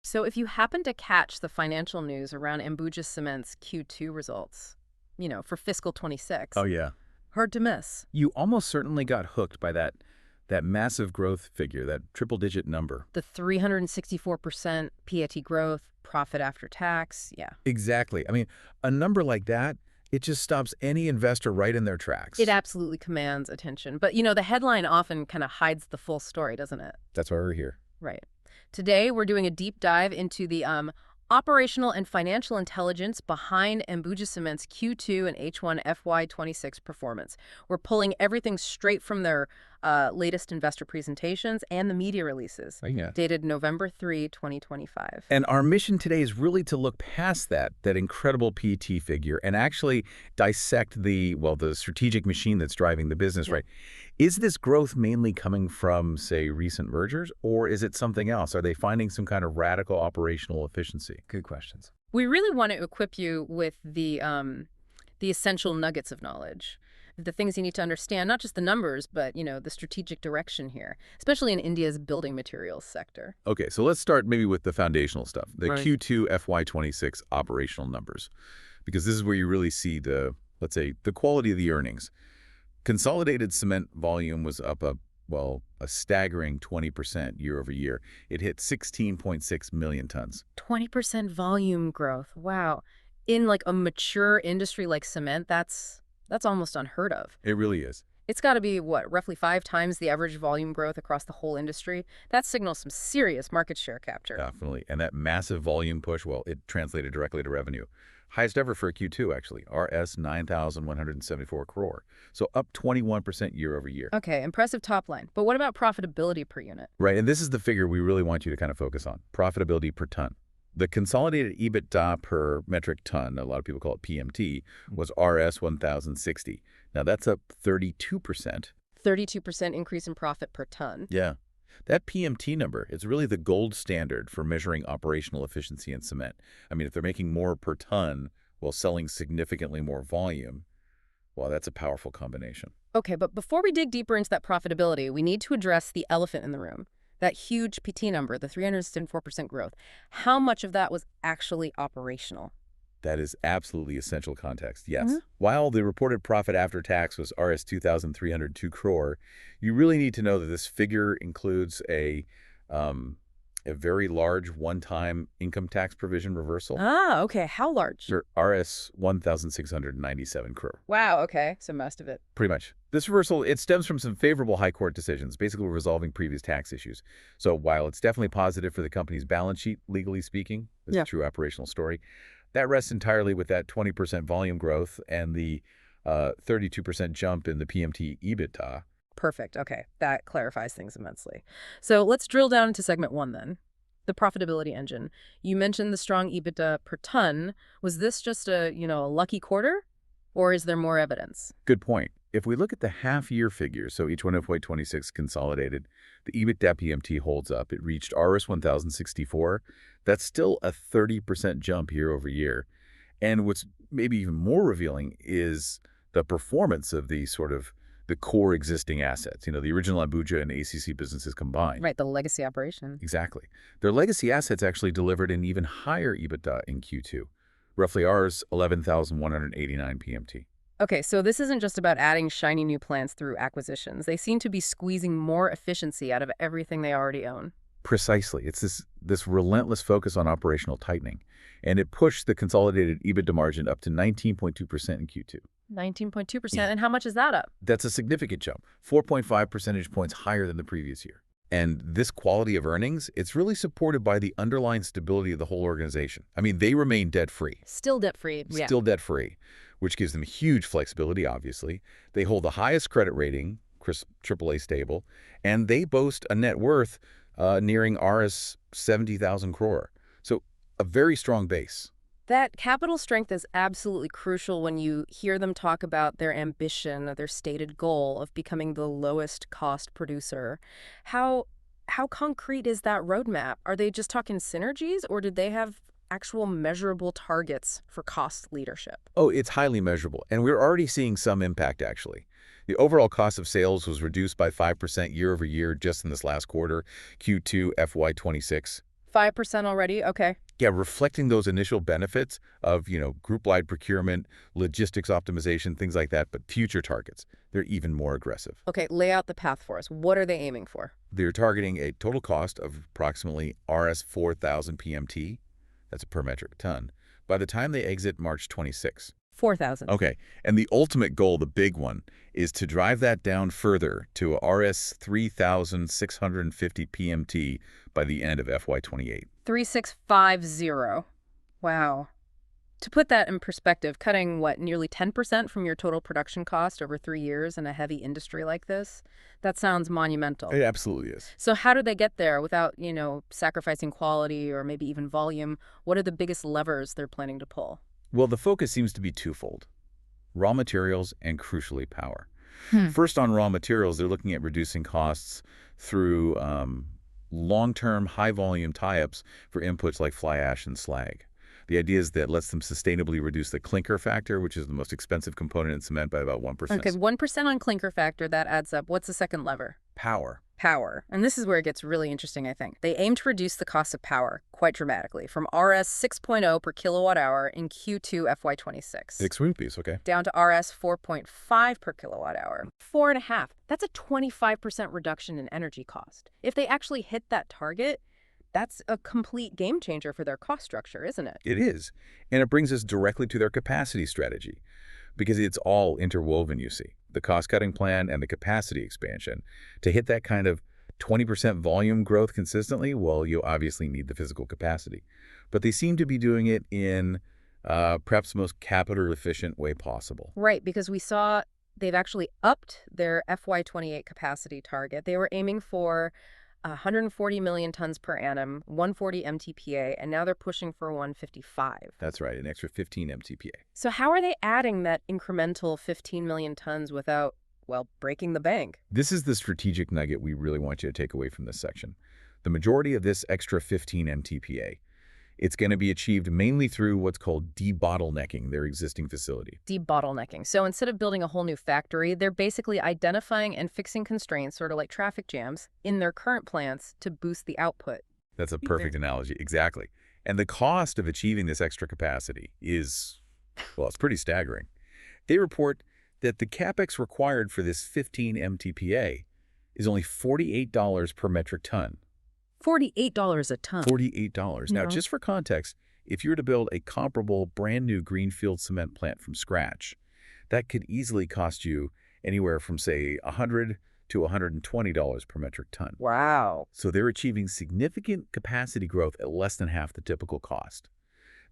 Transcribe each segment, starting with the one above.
So if you happen to catch the financial news around Ambuja Cements Q2 results, for fiscal Oh, 26, yeah. hard to miss. You almost certainly got hooked by that massive growth figure, that triple-digit number. The 364% PAT growth, profit after tax, yeah. Exactly. I mean, a number like that, it just stops any investor right in their It tracks. absolutely commands attention. But, the headline often kind of hides the full story, doesn't it? That's why we're here. Right. Today, we're doing a deep dive into the operational and financial intelligence behind Ambuja Cement's Q2 and H1 FY26 performance. We're pulling everything straight from their latest investor presentations and the media releases, Yeah. dated November 3, 2025. And our mission today is really to look past that incredible PT figure and actually dissect the strategic machine that's driving the business, Yeah. right? Is this growth mainly coming from, say, recent mergers, or is it something else? Are they finding some kind of radical operational efficiency? Good questions. We really want to equip you with the essential nuggets of knowledge, the things you need to understand, not just the numbers, but, the strategic direction here, especially in India's building materials sector. Okay, so let's start maybe with the foundational stuff, the Right. Q2 FY26 operational numbers, because this is where you really see let's say, the quality of the earnings. Consolidated cement volume was up a staggering 20% year over year. It hit 16.6 million tons. 20% volume growth. Wow. In like a mature industry like cement, that's almost unheard of. It really is. It's got to be, roughly 5 times the average volume growth across the whole industry. That signals some serious market share capture. Definitely. And that massive volume push, well, it translated directly to revenue. Highest ever for a Q2, actually. RS 9,174 crore. So up 21% year over year. Okay, impressive top line. But what about profitability per unit? Right, and this is the figure we really want you to kind of focus on, profitability per ton. The consolidated EBITDA per metric ton, a lot of people call it PMT, was RS 1,060. Now that's up 32%. 32% increase in profit per ton. Yeah. That PMT number is really the gold standard for measuring operational efficiency in cement. I mean, if they're making more per ton while selling significantly more volume, well, that's a powerful combination. Okay, but before we dig deeper into that profitability, we need to address the elephant in the room. That huge PT number, the 304% growth. How much of that was actually operational? That is absolutely essential context, yes. Mhm. While the reported profit after tax was RS 2,302 crore, you really need to know that this figure includes a very large one-time income tax provision reversal Ah, okay. How large? for RS 1,697 crore. Wow, okay. So most of it. Pretty much. This reversal, it stems from some favorable high court decisions, basically resolving previous tax issues. So while it's definitely positive for the company's balance sheet, legally speaking, it's Yeah. a true operational story, that rests entirely with that 20% volume growth and the 32% jump in the PMT EBITDA. Perfect. Okay. That clarifies things immensely. So let's drill down into segment 1 then. The profitability engine. You mentioned the strong EBITDA per ton. Was this just a lucky quarter, or is there more evidence? Good point. If we look at the half-year figures, so each one of FY26 consolidated, the EBITDA PMT holds up. It reached RS 1,064. That's still a 30% jump year over year. And what's maybe even more revealing is the performance of the core existing assets, the original Ambuja and ACC businesses combined. Right, the legacy operation. Exactly. Their legacy assets actually delivered an even higher EBITDA in Q2, roughly Rs 11,189 PMT. Okay, so this isn't just about adding shiny new plants through acquisitions. They seem to be squeezing more efficiency out of everything they already own. Precisely. It's this relentless focus on operational tightening, and it pushed the consolidated EBITDA margin up to 19.2% in Q2. 19.2%. Yeah. And how much is that up? That's a significant jump, 4.5 percentage points higher than the previous year. And this quality of earnings, it's really supported by the underlying stability of the whole organization. I mean, they remain debt-free. Still debt-free. Yeah. Still debt-free, which gives them huge flexibility, obviously. They hold the highest credit rating, AAA stable, and they boast a net worth nearing Rs 70,000 crore. So a very strong base. That capital strength is absolutely crucial when you hear them talk about their ambition or their stated goal of becoming the lowest cost producer. How concrete is that roadmap? Are they just talking synergies, or did they have actual measurable targets for cost leadership? Oh, it's highly measurable, and we're already seeing some impact, actually. The overall cost of sales was reduced by 5% year over year just in this last quarter, Q2 FY26. 5% already? Okay. Yeah, reflecting those initial benefits of, group-wide procurement, logistics optimization, things like that, but future targets, they're even more aggressive. Okay, lay out the path for us. What are they aiming for? They're targeting a total cost of approximately Rs 4,000 PMT, that's a per metric ton, by the time they exit March 26. 4,000. Okay, and the ultimate goal, the big one, is to drive that down further to a Rs 3,650 PMT by the end of FY28. 3650. Wow. To put that in perspective, cutting what, nearly 10% from your total production cost over 3 years in a heavy industry like this, that sounds monumental. It absolutely is. So how do they get there without, sacrificing quality or maybe even volume? What are the biggest levers they're planning to pull? Well, the focus seems to be twofold: raw materials and, crucially, power. Hmm. First, on raw materials, they're looking at reducing costs through long-term, high-volume tie-ups for inputs like fly ash and slag. The idea is that lets them sustainably reduce the clinker factor, which is the most expensive component in cement, by about 1%. Okay, 1% on clinker factor, that adds up. What's the second lever? Power. Power. And this is where it gets really interesting, I think. They aim to reduce the cost of power quite dramatically from Rs 6.0 per kilowatt hour in Q2 FY26 Six rupees, okay. down to Rs 4.5 per kilowatt hour. 4.5. That's a 25% reduction in energy cost. If they actually hit that target, that's a complete game changer for their cost structure, isn't it? It is. And it brings us directly to their capacity strategy, because it's all interwoven, you see. The cost-cutting plan and the capacity expansion. To hit that kind of 20% volume growth consistently, well, you obviously need the physical capacity. But they seem to be doing it in perhaps the most capital-efficient way possible. Right, because we saw they've actually upped their FY28 capacity target. They were aiming for 140 million tons per annum, 140 MTPA, and now they're pushing for 155. That's right, an extra 15 MTPA. So how are they adding that incremental 15 million tons without, well, breaking the bank? This is the strategic nugget we really want you to take away from this section. The majority of this extra 15 MTPA, it's going to be achieved mainly through what's called debottlenecking their existing facility. Debottlenecking. So instead of building a whole new factory, they're basically identifying and fixing constraints, sort of like traffic jams, in their current plants to boost the output. That's a perfect analogy, exactly. And the cost of achieving this extra capacity is, well, it's pretty staggering. They report that the capex required for this 15 MTPA is only $48 per metric ton. $48 a ton. $48. Now, just for context, if you were to build a comparable brand new greenfield cement plant from scratch, that could easily cost you anywhere from, say, $100 to $120 per metric ton. Wow. So they're achieving significant capacity growth at less than half the typical cost.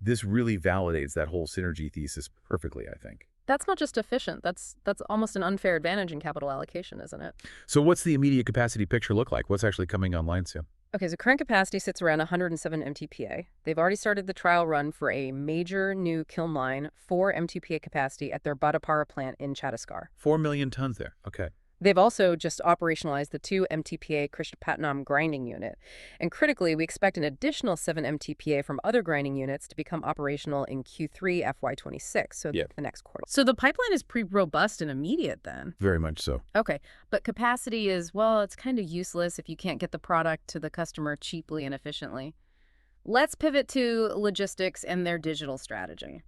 This really validates that whole synergy thesis perfectly, I think. That's not just efficient. That's almost an unfair advantage in capital allocation, isn't it? So what's the immediate capacity picture look like? What's actually coming online soon? Okay, so current capacity sits around 107 MTPA. They've already started the trial run for a major new kiln line, 4 MTPA capacity at their Badapara plant in Chhattisgarh. 4 million tons there. Okay. They've also just operationalized the 2 MTPA Krishnapatnam grinding unit. And critically, we expect an additional 7 MTPA from other grinding units to become operational in Q3 FY26, so the next quarter. So the pipeline is pretty robust and immediate then. Very much so. Okay, but capacity is, well, it's kind of useless if you can't get the product to the customer cheaply and efficiently. Let's pivot to logistics and their digital strategy.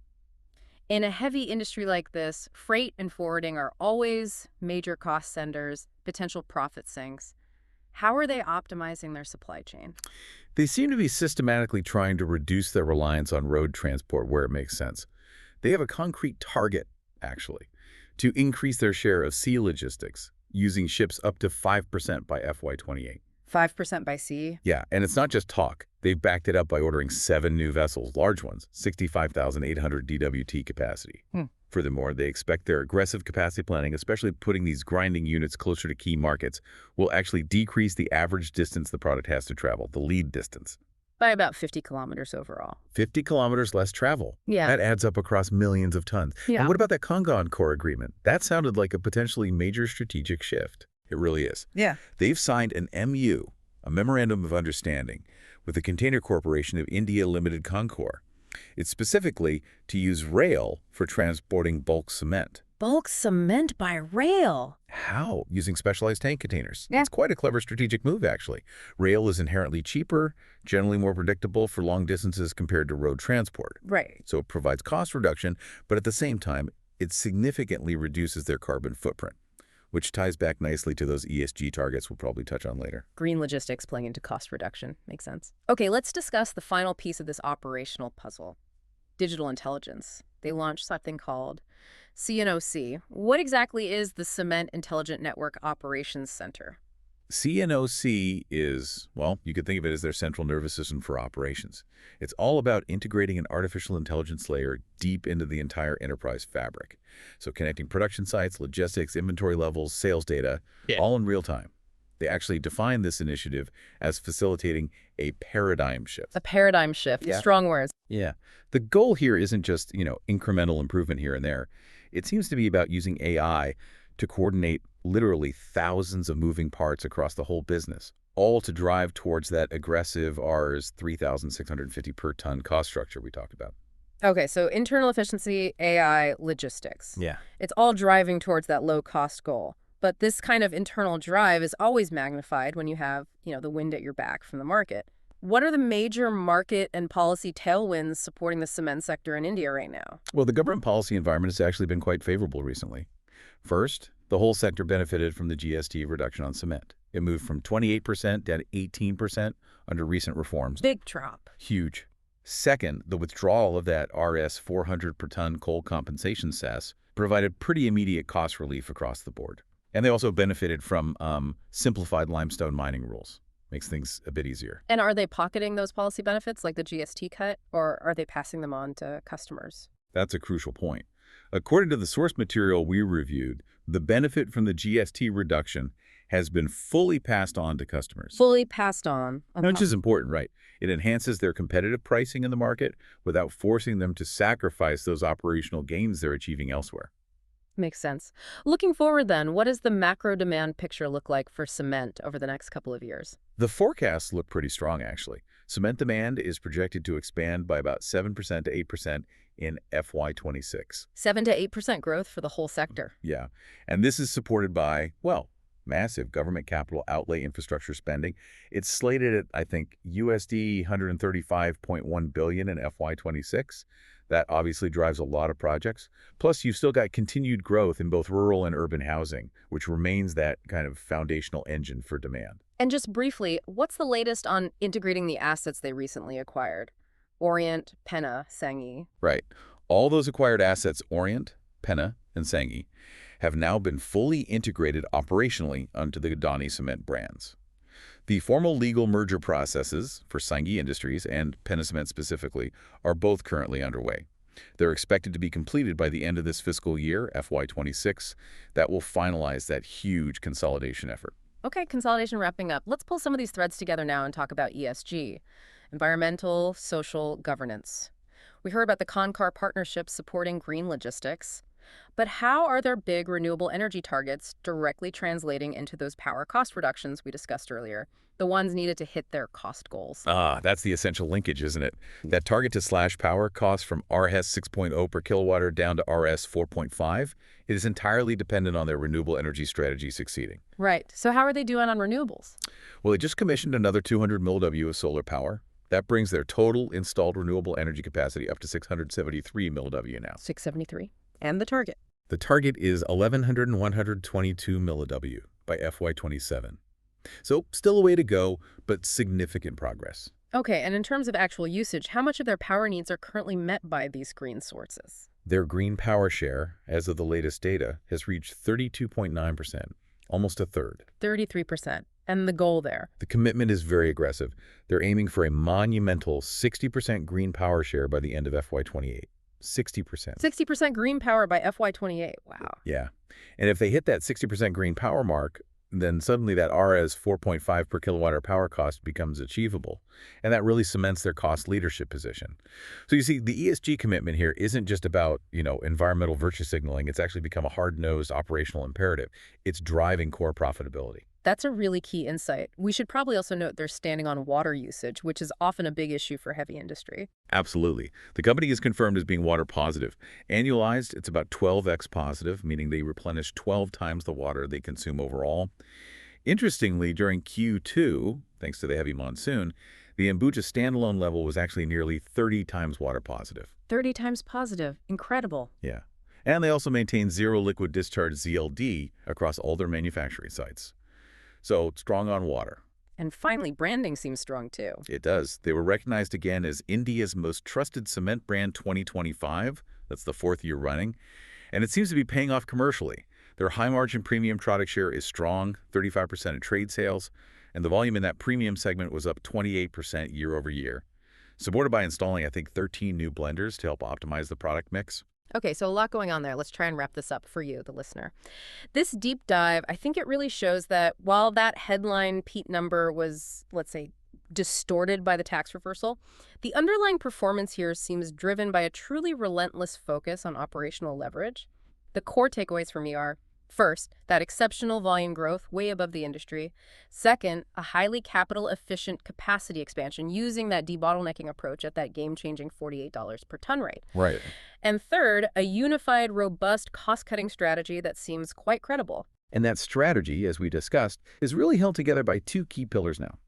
In a heavy industry like this, freight and forwarding are always major cost centers, potential profit sinks. How are they optimizing their supply chain? They seem to be systematically trying to reduce their reliance on road transport where it makes sense. They have a concrete target, actually, to increase their share of sea logistics, using ships up to 5% by FY28. 5% by sea? Yeah, and it's not just talk. They've backed it up by ordering 7 new vessels, large ones, 65,800 DWT capacity. Furthermore, they expect their aggressive capacity planning, especially putting these grinding units closer to key markets, will actually decrease the average distance the product has to travel, the lead distance. By about 50 kilometers overall. 50 kilometers less travel. Yeah. That adds up across millions of tons. Yeah. And what about that Kangan Core agreement? That sounded like a potentially major strategic shift. It really is. Yeah. They've signed an MU, a Memorandum of Understanding, with the Container Corporation of India Limited Concor. It's specifically to use rail for transporting bulk cement. bulk cement by rail. How? Using specialized tank containers. Yeah. It's quite a clever strategic move, actually. Rail is inherently cheaper, generally more predictable for long distances compared to road transport. Right. So it provides cost reduction, but at the same time, it significantly reduces their carbon footprint, which ties back nicely to those ESG targets we'll probably touch on later. Green logistics playing into cost reduction. Makes sense. Okay, let's discuss the final piece of this operational puzzle. Digital intelligence. They launched something called CNOC. What exactly is the Cement Intelligent Network Operations Center? CNOC is, well, you could think of it as their central nervous system for operations. It's all about integrating an artificial intelligence layer deep into the entire enterprise fabric. So connecting production sites, logistics, inventory levels, sales data, all in real time. They actually define this initiative as facilitating a paradigm shift. A paradigm shift. Yeah. Strong words. Yeah. The goal here isn't just, incremental improvement here and there. It seems to be about using AI to coordinate literally thousands of moving parts across the whole business, all to drive towards that aggressive Rs 3,650 per ton cost structure we talked about. Okay, so internal efficiency, AI, logistics. Yeah. It's all driving towards that low-cost goal. But this kind of internal drive is always magnified when you have, the wind at your back from the market. What are the major market and policy tailwinds supporting the cement sector in India right now? Well, the government policy environment has actually been quite favorable recently. First, the whole sector benefited from the GST reduction on cement. It moved from 28% down to 18% under recent reforms. Big drop. Huge. Second, the withdrawal of that Rs 400 per ton coal compensation cess provided pretty immediate cost relief across the board. And they also benefited from simplified limestone mining rules. Makes things a bit easier. And are they pocketing those policy benefits like the GST cut, or are they passing them on to customers? That's a crucial point. According to the source material we reviewed, the benefit from the GST reduction has been fully passed on to customers. Fully passed on. Which is important, right? It enhances their competitive pricing in the market without forcing them to sacrifice those operational gains they're achieving elsewhere. Makes sense. Looking forward then, what does the macro demand picture look like for cement over the next couple of years? The forecasts look pretty strong, actually. Cement demand is projected to expand by about 7% to 8% in FY26. 7 to 8% growth for the whole sector. Yeah. And this is supported by, well, massive government capital outlay infrastructure spending. It's slated at, I think, USD 135.1 billion in FY26. That obviously drives a lot of projects. Plus, you've still got continued growth in both rural and urban housing, which remains that kind of foundational engine for demand. And just briefly, what's the latest on integrating the assets they recently acquired? Orient, Penna, Sanghi. Right. All those acquired assets, Orient, Penna, and Sanghi, have now been fully integrated operationally onto the Adani Cement brands. The formal legal merger processes for Sanghi Industries and Penna Cement specifically are both currently underway. They're expected to be completed by the end of this fiscal year, FY26. That will finalize that huge consolidation effort. Okay, consolidation wrapping up. Let's pull some of these threads together now and talk about ESG, environmental, social, governance. We heard about the Concor partnership supporting green logistics. But how are their big renewable energy targets directly translating into those power cost reductions we discussed earlier, the ones needed to hit their cost goals? That's the essential linkage, isn't it? That target to slash power costs from RS 6.0 per kilowatt down to RS 4.5, it is entirely dependent on their renewable energy strategy succeeding. Right. So how are they doing on renewables? Well, they just commissioned another 200 mW of solar power. That brings their total installed renewable energy capacity up to 673 mW now. 673. And the target? The target is 1,122 mW by FY27. So still a way to go, but significant progress. Okay, and in terms of actual usage, how much of their power needs are currently met by these green sources? Their green power share, as of the latest data, has reached 32.9%, almost a third. 33%. And the goal there? The commitment is very aggressive. They're aiming for a monumental 60% green power share by the end of FY28. 60%. 60% green power by FY28. Wow. Yeah. And if they hit that 60% green power mark, then suddenly that RS 4.5 per kilowatt hour power cost becomes achievable. And that really cements their cost leadership position. So you see, the ESG commitment here isn't just about, environmental virtue signaling. It's actually become a hard-nosed operational imperative. It's driving core profitability. That's a really key insight. We should probably also note they're standing on water usage, which is often a big issue for heavy industry. Absolutely. The company is confirmed as being water positive. Annualized, it's about 12x positive, meaning they replenish 12 times the water they consume overall. Interestingly, during Q2, thanks to the heavy monsoon, the Ambuja standalone level was actually nearly 30 times water positive. 30 times positive. Incredible. Yeah. And they also maintain zero liquid discharge ZLD across all their manufacturing sites. So strong on water. And finally, branding seems strong too. It does. They were recognized again as India's most trusted cement brand 2025. That's the fourth year running. And it seems to be paying off commercially. Their high-margin premium product share is strong, 35% of trade sales, and the volume in that premium segment was up 28% year over year, supported by installing, I think, 13 new blenders to help optimize the product mix. Okay, so a lot going on there. Let's try and wrap this up for you, the listener. This deep dive, I think it really shows that while that headline Pete number was, let's say, distorted by the tax reversal, the underlying performance here seems driven by a truly relentless focus on operational leverage. The core takeaways for me are: first, that exceptional volume growth way above the industry. Second, a highly capital-efficient capacity expansion using that debottlenecking approach at that game-changing $48 per ton rate. Right. And third, a unified, robust cost-cutting strategy that seems quite credible. And that strategy, as we discussed, is really held together by two key pillars now.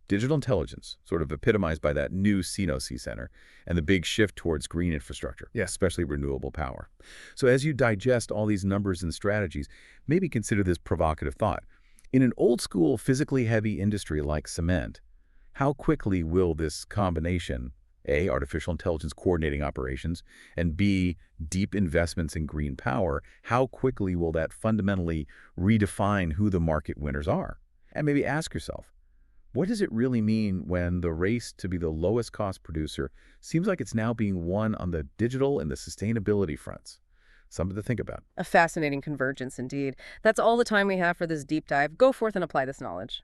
Digital intelligence, sort of epitomized by that new C Center, and the big shift towards green infrastructure, especially renewable power. So as you digest all these numbers and strategies, maybe consider this provocative thought. In an old-school, physically heavy industry like cement, how quickly will this combination, A, artificial intelligence coordinating operations, and B, deep investments in green power, how quickly will that fundamentally redefine who the market winners are? And maybe ask yourself, what does it really mean when the race to be the lowest cost producer seems like it's now being won on the digital and the sustainability fronts? Something to think about. A fascinating convergence indeed. That's all the time we have for this deep dive. Go forth and apply this knowledge.